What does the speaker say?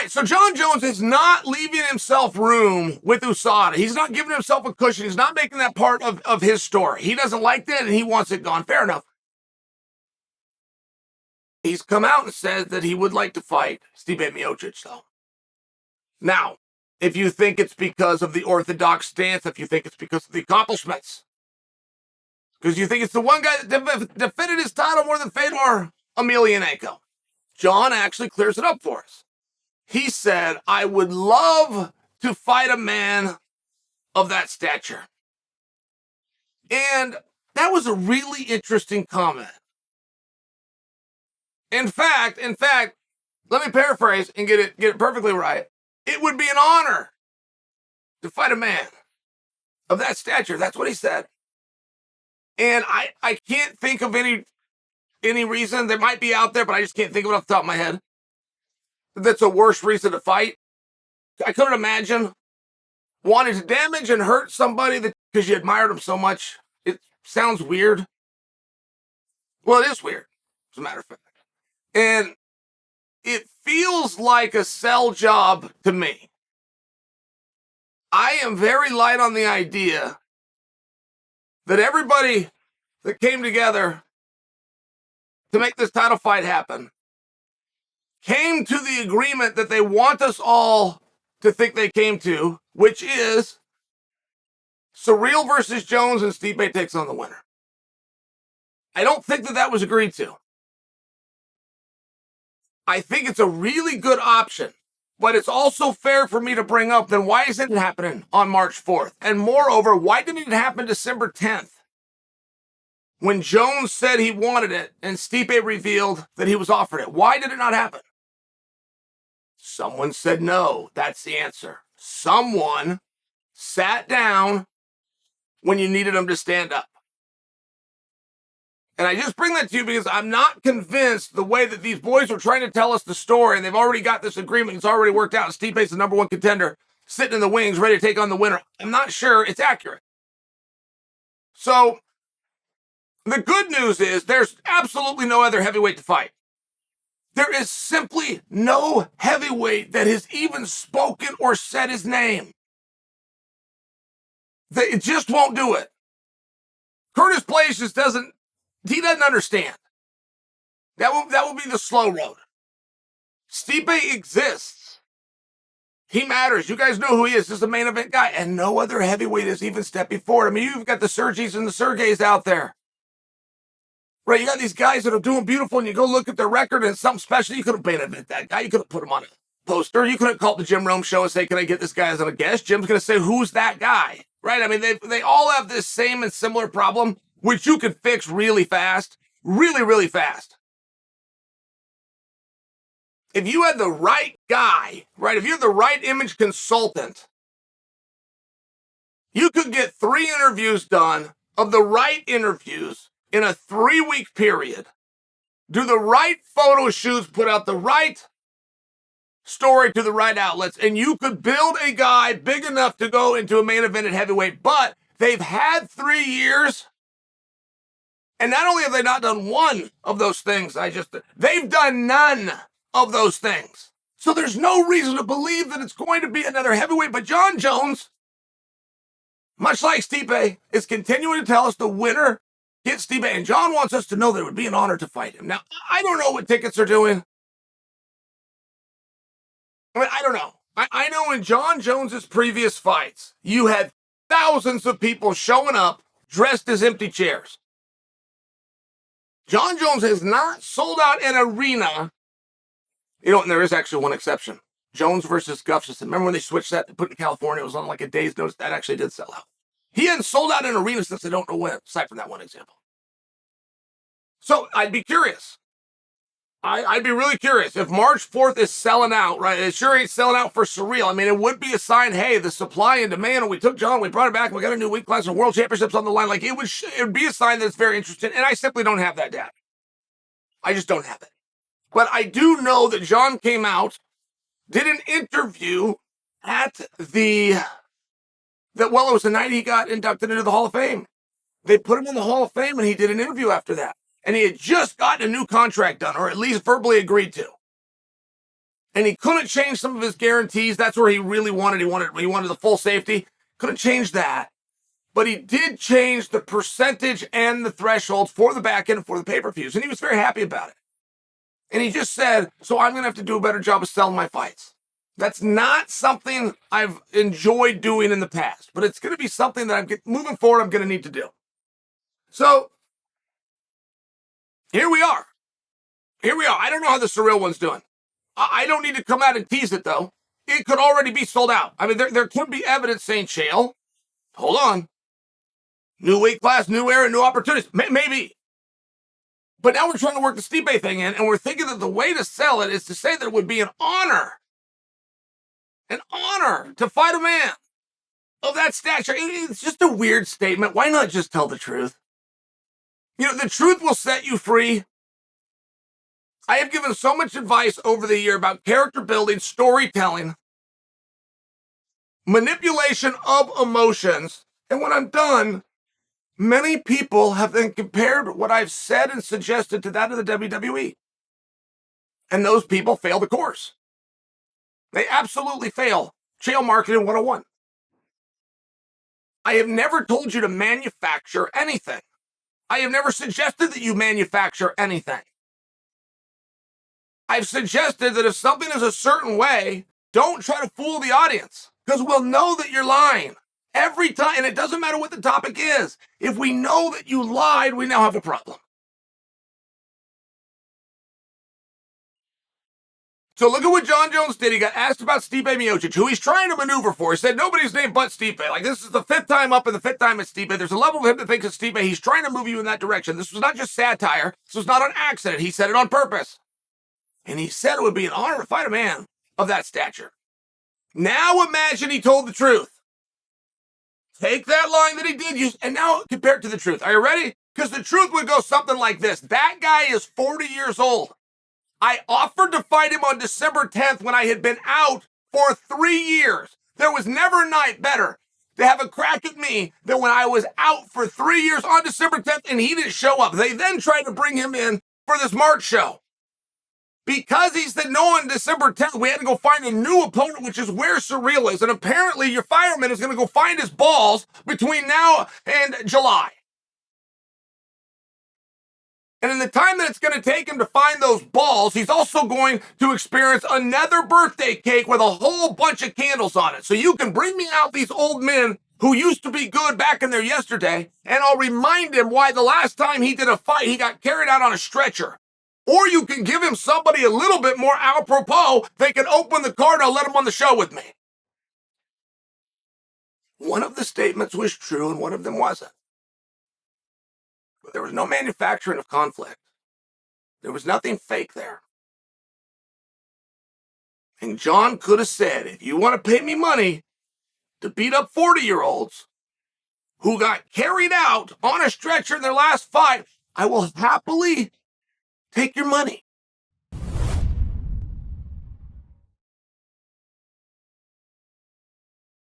right, so Jon Jones is not leaving himself room with USADA. He's not giving himself a cushion. He's not making that part of his story. He doesn't like that, and he wants it gone. Fair enough. He's come out and said that he would like to fight Stipe Miocic, though. Now, if you think it's because of the orthodox stance, if you think it's because of the accomplishments, because you think it's the one guy that defended his title more than Fedor Emelianenko, Jon actually clears it up for us. He said, I would love to fight a man of that stature. And that was a really interesting comment. In fact, let me paraphrase and get it perfectly right. It would be an honor to fight a man of that stature. That's what he said. And I can't think of any reason that might be out there, but I just can't think of it off the top of my head. That's a worse reason to fight. I couldn't imagine wanting to damage and hurt somebody because you admired him so much. It sounds weird. Well, it is weird, as a matter of fact. And it feels like a sell job to me. I am very light on the idea that everybody that came together to make this title fight happen came to the agreement that they want us all to think they came to, which is Surreal versus Jones and Stipe takes on the winner. I don't think that was agreed to. I think it's a really good option, but it's also fair for me to bring up, then why isn't it happening on March 4th? And moreover, why didn't it happen December 10th? When Jones said he wanted it and Stipe revealed that he was offered it. Why did it not happen? Someone said no. That's the answer. Someone sat down when you needed them to stand up. And I just bring that to you because I'm not convinced the way that these boys are trying to tell us the story, and they've already got this agreement. It's already worked out. Stipe's the number one contender, sitting in the wings, ready to take on the winner. I'm not sure it's accurate. So the good news is there's absolutely no other heavyweight to fight. There is simply no heavyweight that has even spoken or said his name. It just won't do it. Curtis Blades just doesn't understand. That will be the slow road. Stipe exists. He matters. You guys know who he is. This is a main event guy. And no other heavyweight is even stepping forward. I mean, you've got the Sergies and the Sergeys out there. Right, you got these guys that are doing beautiful, and you go look at their record, and it's something special. You could have main event that guy. You could have put him on a poster. You could have called the Jim Rome show and say, can I get this guy as a guest? Jim's going to say, who's that guy? Right? I mean, they all have this same and similar problem, which you can fix really fast. Really, really fast. If you had the right guy, right, if you had the right image consultant, you could get 3 interviews done of the right interviews in a 3-week period, do the right photo shoots, put out the right story to the right outlets, and you could build a guy big enough to go into a main event at heavyweight. But they've had 3 years, and not only have they not done one of those things, they've done none of those things. So there's no reason to believe that it's going to be another heavyweight. But Jon Jones, much like Stipe, is continuing to tell us the winner gets Stipe, and Jon wants us to know that it would be an honor to fight him. Now, I don't know what tickets are doing. I don't know. I know in Jon Jones's previous fights, you had thousands of people showing up dressed as empty chairs. Jon Jones has not sold out an arena. You know, and there is actually one exception. Jones versus Gustafsson. Remember when they switched that to put in California? It was on like a day's notice. That actually did sell out. He hadn't sold out an arena since I don't know when, aside from that one example. So I'd be curious. I'd be really curious if March 4th is selling out, right? It sure ain't selling out for Surreal. I mean, it would be a sign, hey, the supply and demand, and we took Jon, we brought it back, and we got a new weight class and world championships on the line. Like, it would be a sign that it's very interesting, and I simply don't have that data. I just don't have it. But I do know that Jon came out, did an interview at it was the night he got inducted into the Hall of Fame. They put him in the Hall of Fame, and he did an interview after that. And he had just gotten a new contract done, or at least verbally agreed to. and he couldn't change some of his guarantees. That's where he really wanted. He wanted the full safety. Couldn't change that. But he did change the percentage and the thresholds for the back end and for the pay-per-views, and he was very happy about it. And he just said, so I'm going to have to do a better job of selling my fights. That's not something I've enjoyed doing in the past, but it's going to be something that moving forward, I'm going to need to do. So here we are. I don't know how the surreal one's doing. I don't need to come out and tease it, though. It could already be sold out. I mean, there could be evidence saying, Chael, hold on. New weight class, new era, new opportunities. Maybe. But now we're trying to work the Stipe thing in, and we're thinking that the way to sell it is to say that it would be an honor to fight a man of that stature. It's just a weird statement. Why not just tell the truth? You know, the truth will set you free. I have given so much advice over the year about character building, storytelling, manipulation of emotions, and when I'm done, many people have then compared what I've said and suggested to that of the WWE. And those people fail the course. They absolutely fail. Chael Marketing 101. I have never told you to manufacture anything. I have never suggested that you manufacture anything. I've suggested that if something is a certain way, don't try to fool the audience, because we'll know that you're lying. Every time, and it doesn't matter what the topic is. If we know that you lied, we now have a problem. So look at what Jon Jones did. He got asked about Stipe Miocic, who he's trying to maneuver for. He said, nobody's named but Stipe. Like, this is the 5th time up and the 5th time it's Stipe. There's a level of him that thinks it's Stipe. He's trying to move you in that direction. This was not just satire. This was not an accident. He said it on purpose. And he said it would be an honor to fight a man of that stature. Now imagine he told the truth. Take that line that he did use, and now compare it to the truth. Are you ready? Because the truth would go something like this. That guy is 40 years old. I offered to fight him on December 10th when I had been out for 3 years. There was never a night better to have a crack at me than when I was out for 3 years on December 10th and he didn't show up. They then tried to bring him in for this March show. Because he said no on December 10th, we had to go find a new opponent, which is where Surreal is. And apparently your fireman is going to go find his balls between now and July. And in the time that it's going to take him to find those balls, he's also going to experience another birthday cake with a whole bunch of candles on it. So you can bring me out these old men who used to be good back in there yesterday, and I'll remind him why the last time he did a fight, he got carried out on a stretcher. Or you can give him somebody a little bit more apropos. They can open the card and I'll let him on the show with me. One of the statements was true and one of them wasn't. But there was no manufacturing of conflict. There was nothing fake there. And Jon could have said, if you want to pay me money to beat up 40-year-olds who got carried out on a stretcher in their last fight, I will happily take your money.